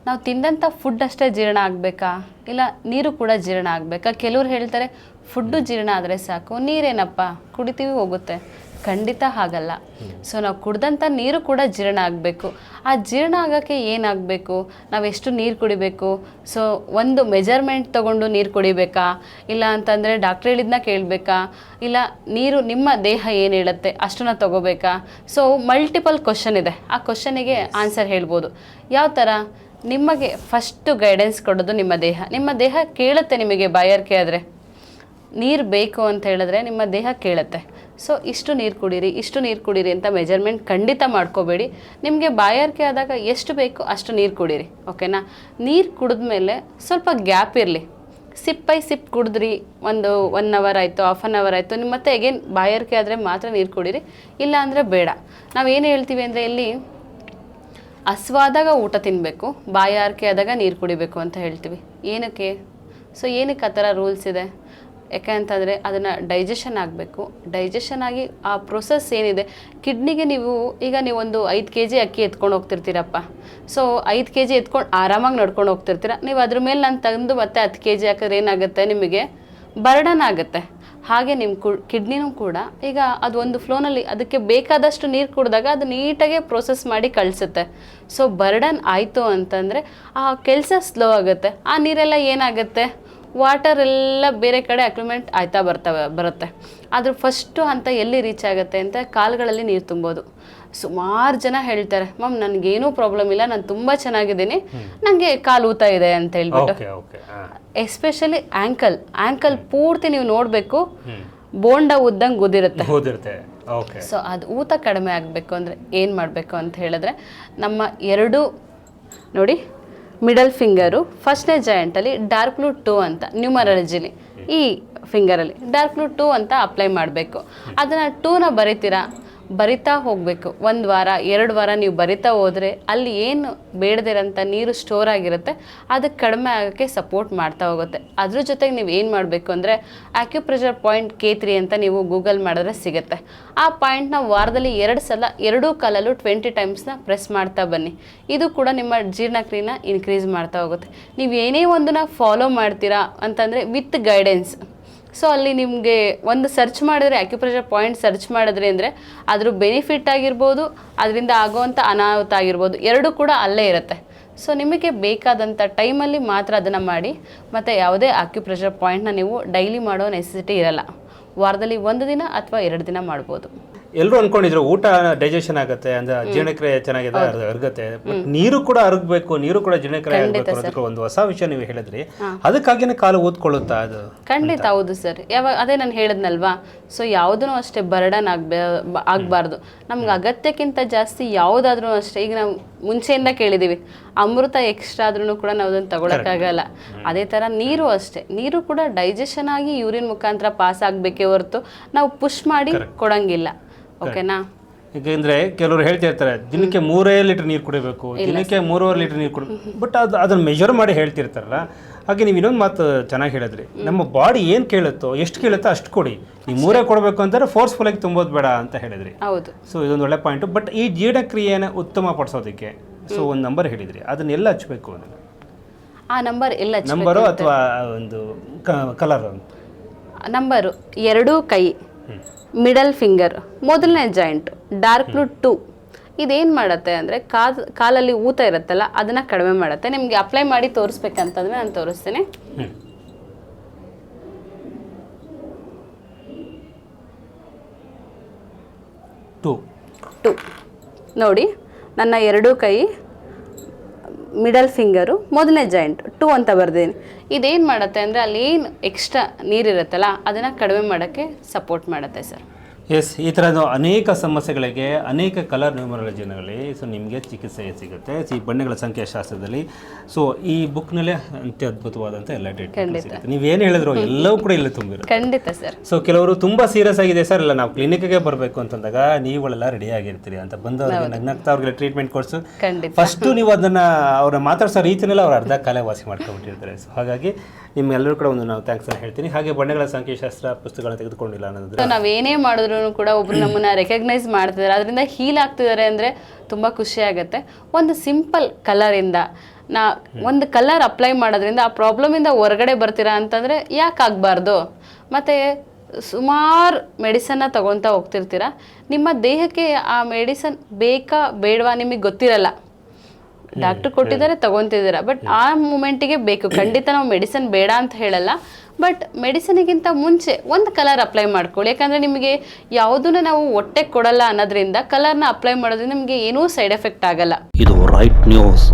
ನಾವು ತಿಂದಂಥ ಫುಡ್ ಅಷ್ಟೇ ಜೀರ್ಣ ಆಗಬೇಕಾ, ಇಲ್ಲ ನೀರು ಕೂಡ ಜೀರ್ಣ ಆಗಬೇಕಾ? ಕೆಲವ್ರು ಹೇಳ್ತಾರೆ ಫುಡ್ಡು ಜೀರ್ಣ ಆದರೆ ಸಾಕು, ನೀರೇನಪ್ಪ ಕುಡಿತೀವಿ ಹೋಗುತ್ತೆ. ಖಂಡಿತ ಹಾಗಲ್ಲ. ಸೊ ನಾವು ಕುಡ್ದಂಥ ನೀರು ಕೂಡ ಜೀರ್ಣ ಆಗಬೇಕು. ಆ ಜೀರ್ಣ ಆಗೋಕ್ಕೆ ಏನಾಗಬೇಕು, ನಾವು ಎಷ್ಟು ನೀರು ಕುಡಿಬೇಕು? ಸೊ ಒಂದು ಮೆಜರ್ಮೆಂಟ್ ತೊಗೊಂಡು ನೀರು ಕುಡಿಬೇಕಾ, ಇಲ್ಲ ಅಂತಂದರೆ ಡಾಕ್ಟ್ರ್ ಹೇಳಿದ್ನ ಕೇಳಬೇಕಾ, ಇಲ್ಲ ನೀರು ನಿಮ್ಮ ದೇಹ ಏನು ಹೇಳುತ್ತೆ ಅಷ್ಟನ್ನ ತೊಗೋಬೇಕಾ? ಸೊ ಮಲ್ಟಿಪಲ್ ಕ್ವಶನ್ ಇದೆ. ಆ ಕ್ವಶನಿಗೆ ಆನ್ಸರ್ ಹೇಳ್ಬೋದು. ಯಾವ ಥರ? ನಿಮಗೆ ಫಸ್ಟು ಗೈಡೆನ್ಸ್ ಕೊಡೋದು ನಿಮ್ಮ ದೇಹ ಕೇಳುತ್ತೆ. ನಿಮಗೆ ಬಾಯಾರಿಕೆ ಆದರೆ ನೀರು ಬೇಕು ಅಂತ ಹೇಳಿದ್ರೆ ನಿಮ್ಮ ದೇಹ ಕೇಳುತ್ತೆ. ಸೊ ಇಷ್ಟು ನೀರು ಕುಡೀರಿ ಅಂತ ಮೆಜರ್ಮೆಂಟ್ ಖಂಡಿತ ಮಾಡ್ಕೋಬೇಡಿ. ನಿಮಗೆ ಬಾಯಾರಿಕೆ ಆದಾಗ ಎಷ್ಟು ಬೇಕು ಅಷ್ಟು ನೀರು ಕುಡೀರಿ, ಓಕೆನಾ? ನೀರು ಕುಡಿದ್ಮೇಲೆ ಸ್ವಲ್ಪ ಗ್ಯಾಪ್ ಇರಲಿ. ಸಿಪ್ ಬೈ ಸಿಪ್ ಕುಡಿದ್ರಿ, ಒಂದು 1 ಅವರ್ ಆಯಿತು, ಹಾಫ್ ಆನ್ ಅವರ್ ಆಯಿತು, ನಿಮ್ಮ ಮತ್ತೆ ಅಗೇನ್ ಬಾಯಾರಿಕೆ ಆದರೆ ಮಾತ್ರ ನೀರು ಕುಡೀರಿ, ಇಲ್ಲ ಅಂದರೆ ಬೇಡ. ನಾವೇನು ಹೇಳ್ತೀವಿ ಅಂದರೆ ಇಲ್ಲಿ ಹಸ್ವಾದಾಗ ಊಟ ತಿನ್ನಬೇಕು, ಬಾಯಾರಿಕೆ ಆದಾಗ ನೀರು ಕುಡಿಬೇಕು ಅಂತ ಹೇಳ್ತೀವಿ. ಏನಕ್ಕೆ? ಸೊ ಏನಕ್ಕೆ ಆ ಥರ ರೂಲ್ಸ್ ಇದೆ? ಯಾಕೆಂತಂದರೆ ಅದನ್ನು ಡೈಜೆಷನ್ ಆಗಬೇಕು. ಡೈಜೆಷನ್ ಆಗಿ ಆ ಪ್ರೊಸೆಸ್ ಏನಿದೆ ಕಿಡ್ನಿಗೆ, ನೀವು ಒಂದು 5 kg ಅಕ್ಕಿ ಎತ್ಕೊಂಡು ಹೋಗ್ತಿರ್ತೀರಪ್ಪ. ಸೊ 5 kg ಎತ್ಕೊಂಡು ಆರಾಮಾಗಿ ನಡ್ಕೊಂಡು ಹೋಗ್ತಿರ್ತೀರ. ನೀವು ಅದ್ರ ಮೇಲೆ ನಾನು ತಂದು ಮತ್ತೆ 10 kg ಹಾಕಿದ್ರೆ ಏನಾಗುತ್ತೆ, ನಿಮಗೆ ಬರ್ಡನ್ ಆಗುತ್ತೆ. ಹಾಗೆ ನಿಮ್ಮ ಕಿಡ್ನಿನೂ ಕೂಡ ಈಗ ಅದು ಒಂದು ಫ್ಲೋನಲ್ಲಿ ಅದಕ್ಕೆ ಬೇಕಾದಷ್ಟು ನೀರು ಕುಡಿದಾಗ ಅದು ನೀಟಾಗೆ ಪ್ರೊಸೆಸ್ ಮಾಡಿ ಕಳಿಸುತ್ತೆ. ಸೊ ಬರ್ಡನ್ ಆಯಿತು ಅಂತಂದರೆ ಆ ಕೆಲಸ ಸ್ಲೋ ಆಗುತ್ತೆ. ಆ ನೀರೆಲ್ಲ ಏನಾಗುತ್ತೆ, ವಾಟರ್ ಎಲ್ಲ ಬೇರೆ ಕಡೆ ಅಕ್ಯುಮೆಂಟ್ ಆಯ್ತಾ ಬರುತ್ತೆ. ಆದರೂ ಫಸ್ಟು ಹಂತ ಎಲ್ಲಿ ರೀಚ್ ಆಗುತ್ತೆ ಅಂತ ಕಾಲುಗಳಲ್ಲಿ ನೀರು ತುಂಬೋದು. ಸುಮಾರು ಜನ ಹೇಳ್ತಾರೆ, ಮ್ಯಾಮ್ ನನಗೇನೂ ಪ್ರಾಬ್ಲಮ್ ಇಲ್ಲ, ನಾನು ತುಂಬ ಚೆನ್ನಾಗಿದ್ದೀನಿ, ನನಗೆ ಕಾಲು ಊತ ಇದೆ ಅಂತ ಹೇಳ್ಬಿಟ್ಟು. ಎಸ್ಪೆಷಲಿ ಆ್ಯಂಕಲ್ ಪೂರ್ತಿ ನೀವು ನೋಡಬೇಕು, ಬೋಂಡ ಉದ್ದಂಗೆ ಉದಿರುತ್ತೆ. ಸೊ ಅದು ಊತ ಕಡಿಮೆ ಆಗಬೇಕು ಅಂದರೆ ಏನು ಮಾಡಬೇಕು ಅಂತ ಹೇಳಿದ್ರೆ, ನಮ್ಮ ಎರಡು ನೋಡಿ ಮಿಡಲ್ ಫಿಂಗರು ಫಸ್ಟ್ನೇ ಜಾಯಿಂಟಲ್ಲಿ ಡಾರ್ಕ್ ಬ್ಲೂ 2 ಅಂತ ನ್ಯೂಮರಾಲಜಿಲಿ ಈ ಫಿಂಗರಲ್ಲಿ ಡಾರ್ಕ್ ಬ್ಲೂ 2 ಅಂತ ಅಪ್ಲೈ ಮಾಡಬೇಕು. ಅದನ್ನು 2ನ ಬರಿತಾ ಹೋಗಬೇಕು. 1 ವಾರ 2 ವಾರ ನೀವು ಬರಿತಾ ಹೋದರೆ ಅಲ್ಲಿ ಏನು ಬೇಡದಿರೋಂಥ ನೀರು ಸ್ಟೋರ್ ಆಗಿರುತ್ತೆ, ಅದಕ್ಕೆ ಕಡಿಮೆ ಆಗೋಕ್ಕೆ ಸಪೋರ್ಟ್ ಮಾಡ್ತಾ ಹೋಗುತ್ತೆ. ಅದ್ರ ಜೊತೆಗೆ ನೀವು ಏನು ಮಾಡಬೇಕು ಅಂದರೆ ಆಕ್ಯುಪ್ರೆಷರ್ ಪಾಯಿಂಟ್ K3 ಅಂತ ನೀವು ಗೂಗಲ್ ಮಾಡಿದ್ರೆ ಸಿಗುತ್ತೆ. ಆ ಪಾಯಿಂಟ್ನ ವಾರದಲ್ಲಿ 2 ಸಲ 2 ಕಾಲಲ್ಲೂ 20 ಟೈಮ್ಸ್ನ ಪ್ರೆಸ್ ಮಾಡ್ತಾ ಬನ್ನಿ. ಇದು ಕೂಡ ನಿಮ್ಮ ಜೀರ್ಣಕ್ರಿಯೆನ ಇನ್ಕ್ರೀಸ್ ಮಾಡ್ತಾ ಹೋಗುತ್ತೆ. ನೀವು ಏನೇ ಒಂದನ್ನ ಫಾಲೋ ಮಾಡ್ತೀರಾ ಅಂತಂದರೆ ವಿತ್ ಗೈಡೆನ್ಸ್. ಸೊ ಅಲ್ಲಿ ನಿಮಗೆ ಒಂದು ಸರ್ಚ್ ಮಾಡಿದ್ರೆ, ಆಕ್ಯುಪ್ರೆಷರ್ ಪಾಯಿಂಟ್ ಸರ್ಚ್ ಮಾಡಿದ್ರಿ ಅಂದರೆ ಅದ್ರ ಬೆನಿಫಿಟ್ ಆಗಿರ್ಬೋದು, ಅದರಿಂದ ಆಗೋವಂಥ ಅನಾಹುತ ಆಗಿರ್ಬೋದು, ಎರಡೂ ಕೂಡ ಅಲ್ಲೇ ಇರುತ್ತೆ. ಸೊ ನಿಮಗೆ ಬೇಕಾದಂಥ ಟೈಮಲ್ಲಿ ಮಾತ್ರ ಅದನ್ನು ಮಾಡಿ. ಮತ್ತು ಯಾವುದೇ ಆಕ್ಯುಪ್ರೆಷರ್ ಪಾಯಿಂಟ್ನ ನೀವು ಡೈಲಿ ಮಾಡೋ ನೆಸೆಸಿಟಿ ಇರಲ್ಲ. ವಾರದಲ್ಲಿ 1 ದಿನ ಅಥವಾ 2 ದಿನ ಮಾಡ್ಬೋದು. ಎಲ್ಲರೂ ಅನ್ಕೊಂಡಿದ್ರು ಊಟ ಡೈಜೆಷನ್ ಆಗುತ್ತೆ ಅಂದ್ರೆ ಜೀರ್ಣಕ್ರಿಯೆ ಚೆನ್ನಾಗಿದೆ, ಅರಗುತ್ತೆ. ಬಟ್ ನೀರು ಕೂಡ ಅರಗಬೇಕು, ನೀರು ಕೂಡ ಜೀರ್ಣಕ್ರಿಯೆ ಆಗಬೇಕು ಅನ್ನೋದಕ್ಕೆ ಒಂದು ಹೊಸ ವಿಷಯ ನೀವು ಹೇಳಿದ್ರಿ. ಅದಕ್ಕಾಗಿನೇ ಕಾಲು ಓದ್ಕೊಳ್ಳುತ್ತಾ ಅದು? ಖಂಡಿತ ಹೌದು ಸರ್. ಅದೇ ನಾನು ಹೇಳಿದ್ನಲ್ವಾ, ಸೊ ಯಾವುದೂ ಅಷ್ಟೇ ಬರ್ಡನ್ ಆಗಬಾರ್ದು. ನಮ್ಗೆ ಅಗತ್ಯಕ್ಕಿಂತ ಜಾಸ್ತಿ ಯಾವುದಾದ್ರೂ ಅಷ್ಟೇ. ಈಗ ನಾವು ಮುಂಚೆಯಿಂದ ಕೇಳಿದ್ದೀವಿ, ಅಮೃತ ಎಕ್ಸ್ಟ್ರಾ ಆದ್ರೂ ಕೂಡ ನಾವು ಅದನ್ನು ತಗೊಳಕ್ಕಾಗಲ್ಲ. ಅದೇ ಥರ ನೀರು ಅಷ್ಟೇ. ನೀರು ಕೂಡ ಡೈಜೆಷನ್ ಆಗಿ ಯೂರಿನ್ ಮುಖಾಂತರ ಪಾಸ್ ಆಗಬೇಕೇ ಹೊರತು ನಾವು ಪುಷ್ ಮಾಡಿ ಕೊಡಂಗಿಲ್ಲ, ಓಕೆನಾ? ಯಾಕೆಂದ್ರೆ ಕೆಲವರು ಹೇಳ್ತಿರ್ತಾರೆ ದಿನಕ್ಕೆ 3 ಲೀಟರ್ ನೀರು ಕುಡಿಬೇಕು, ದಿನಕ್ಕೆ 3.5 ಲೀಟರ್ ನೀರು ಕುಡಿ, ಬಟ್ ಅದನ್ನ ಮೆಜರ್ ಮಾಡಿ ಹೇಳ್ತಿರ್ತಾರಲ್ಲ. ಹಾಗೆ ನೀವು ಇನ್ನೊಂದು ಮಾತು ಚೆನ್ನಾಗಿ ಹೇಳಿದ್ರಿ, ನಮ್ಮ ಬಾಡಿ ಏನು ಕೇಳುತ್ತೋ ಎಷ್ಟು ಕೇಳುತ್ತೋ ಅಷ್ಟು ಕೊಡಿ. ನೀವು 3 ಕೊಡಬೇಕು ಅಂತಾರೆ ಫೋರ್ಸ್ಫುಲ್ ಆಗಿ ತುಂಬೋದು ಬೇಡ ಅಂತ ಹೇಳಿದ್ರಿ. ಹೌದು. ಸೊ ಇದೊಂದು ಒಳ್ಳೆ ಪಾಯಿಂಟ್. ಬಟ್ ಈ ಜೀರ್ಣಕ್ರಿಯೆಯನ್ನು ಉತ್ತಮಪಡಿಸೋದಕ್ಕೆ ಸೊ ಒಂದು ನಂಬರ್ ಹೇಳಿದ್ರಿ, ಅದನ್ನೆಲ್ಲ ಹಚ್ಚಬೇಕು ಅದನ್ನು. ಆ ನಂಬರ್ ಎಲ್ಲ ನಂಬರು ಅಥವಾ ಒಂದು ಕಲರ್? ನಂಬರು 2 ಕೈ, ಮಿಡಲ್ ಫಿಂಗರ್, ಮೊದಲನೇ ಜಾಯಿಂಟ್, ಡಾರ್ಕ್ ಬ್ಲೂ 2. ಇದೇನು ಮಾಡುತ್ತೆ ಅಂದರೆ ಕಾಲಲ್ಲಿ ಊತ ಇರುತ್ತಲ್ಲ ಅದನ್ನು ಕಡಿಮೆ ಮಾಡುತ್ತೆ. ನಿಮಗೆ ಅಪ್ಲೈ ಮಾಡಿ ತೋರಿಸ್ಬೇಕಂತಂದರೆ ನಾನು ತೋರಿಸ್ತೀನಿ. ಟು ನೋಡಿ, ನನ್ನ 2 ಕೈ, ಮಿಡಲ್ ಫಿಂಗರು, ಮೊದಲನೇ ಜಾಯಿಂಟ್ 2 ಅಂತ ಬರ್ತೀನಿ. ಇದೇನು ಮಾಡುತ್ತೆ ಅಂದರೆ ಅಲ್ಲಿ ಏನು ಎಕ್ಸ್ಟ್ರಾ ನೀರಿರುತ್ತಲ್ಲ ಅದನ್ನು ಕಡಿಮೆ ಮಾಡೋಕ್ಕೆ ಸಪೋರ್ಟ್ ಮಾಡುತ್ತೆ ಸರ್. ಎಸ್, ಈ ಥರದ್ದು ಅನೇಕ ಸಮಸ್ಯೆಗಳಿಗೆ ಅನೇಕ ಕಲರ್ ನ್ಯೂಮರಾಲಜಿನಲ್ಲಿ ಸೊ ನಿಮಗೆ ಚಿಕಿತ್ಸೆ ಸಿಗುತ್ತೆ ಈ ಬಣ್ಣಗಳ ಸಂಖ್ಯಾಶಾಸ್ತ್ರದಲ್ಲಿ. ಸೊ ಈ ಬುಕ್ನಲ್ಲೇ ಅತ್ಯದ್ಭುತವಾದಂಥ ಎಲ್ಲ ಡೇಟ್ ಸಿಗುತ್ತೆ. ನೀವೇನು ಹೇಳಿದ್ರು ಎಲ್ಲವೂ ಕೂಡ ಇಲ್ಲಿ ತುಂಬಿರುತ್ತೆ. ಖಂಡಿತ ಸರ್. ಸೊ ಕೆಲವರು ತುಂಬ ಸೀರಿಯಸ್ ಆಗಿದೆ ಸರ್, ಇಲ್ಲ ನಾವು ಕ್ಲಿನಿಕ್ಗೆ ಬರಬೇಕು ಅಂತಂದಾಗ ನೀವುಗಳೆಲ್ಲ ರೆಡಿ ಆಗಿರ್ತೀರಿ ಅಂತ ಬಂದವ್ರಿಗೆ ನಗ್ನಗ್ತಾ ಅವ್ರಿಗೆ ಟ್ರೀಟ್ಮೆಂಟ್ ಕೊಡಿಸು. ಫಸ್ಟು ನೀವು ಅದನ್ನು ಅವ್ರ ಮಾತಾಡ್ಸೋ ರೀತಿನೆಲ್ಲ ಅವ್ರು ಅರ್ಧ ಕಾಲ ವಾಸಿ ಮಾಡ್ಕೊಂಡ್ಬಿಟ್ಟಿರ್ತಾರೆ. ಸೊ ಹಾಗಾಗಿ ನಿಮ್ಮೆಲ್ಲರೂ ಕೂಡ ಒಂದು ನಾವು ಥ್ಯಾಂಕ್ಸ್ ಅಂತ ಹೇಳ್ತೀನಿ. ಹಾಗೆ ಬಣ್ಣಗಳ ಸಂಖ್ಯಾಶಾಸ್ತ್ರ ಪುಸ್ತಕಗಳನ್ನ ತೆಗೆದುಕೊಂಡಿಲ್ಲ ಅನ್ನೋದು ನಾವೇನೇ ಮಾಡಿದ್ರು ಕೂಡ ಒಬ್ರು ನಮ್ಮನ್ನ ರೆಕಗ್ನೈಸ್ ಮಾಡ್ತಿದ್ದಾರೆ, ಅದರಿಂದ ಹೀಲ್ ಆಗ್ತಿದ್ದಾರೆ ಅಂದರೆ ತುಂಬ ಖುಷಿ ಆಗುತ್ತೆ. ಒಂದು ಸಿಂಪಲ್ ಕಲರಿಂದ ಒಂದು ಕಲರ್ ಅಪ್ಲೈ ಮಾಡೋದ್ರಿಂದ ಆ ಪ್ರಾಬ್ಲಮಿಂದ ಹೊರಗಡೆ ಬರ್ತೀರಾ ಅಂತಂದರೆ ಯಾಕೆ ಆಗಬಾರ್ದು? ಮತ್ತು ಸುಮಾರು ಮೆಡಿಸನ್ನ ತೊಗೊತಾ ಹೋಗ್ತಿರ್ತೀರ, ನಿಮ್ಮ ದೇಹಕ್ಕೆ ಆ ಮೆಡಿಸನ್ ಬೇಕಾ ಬೇಡವಾ ನಿಮಗೆ ಗೊತ್ತಿರಲ್ಲ. ಡಾಕ್ಟ್ರು ಕೊಟ್ಟಿದ್ದಾರೆ ತೊಗೊತಿದ್ದೀರಾ, ಬಟ್ ಆ ಮೂಮೆಂಟಿಗೆ ಬೇಕು. ಖಂಡಿತ ನಾವು ಮೆಡಿಸನ್ ಬೇಡ ಅಂತ ಹೇಳಲ್ಲ, ಬಟ್ ಮೆಡಿಸನಿಗಿಂತ ಮುಂಚೆ ಒಂದು ಕಲರ್ ಅಪ್ಲೈ ಮಾಡ್ಕೊಳ್ಳಿ. ಯಾಕಂದರೆ ನಿಮಗೆ ಯಾವುದನ್ನು ನಾವು ಹೊಟ್ಟೆಗೆ ಕೊಡಲ್ಲ ಅನ್ನೋದ್ರಿಂದ ಕಲರ್ನ ಅಪ್ಲೈ ಮಾಡೋದ್ರಿಂದ ನಿಮಗೆ ಏನೂ ಸೈಡ್ ಎಫೆಕ್ಟ್ ಆಗಲ್ಲ. ಇದು ರೈಟ್ ನ್ಯೂಸ್.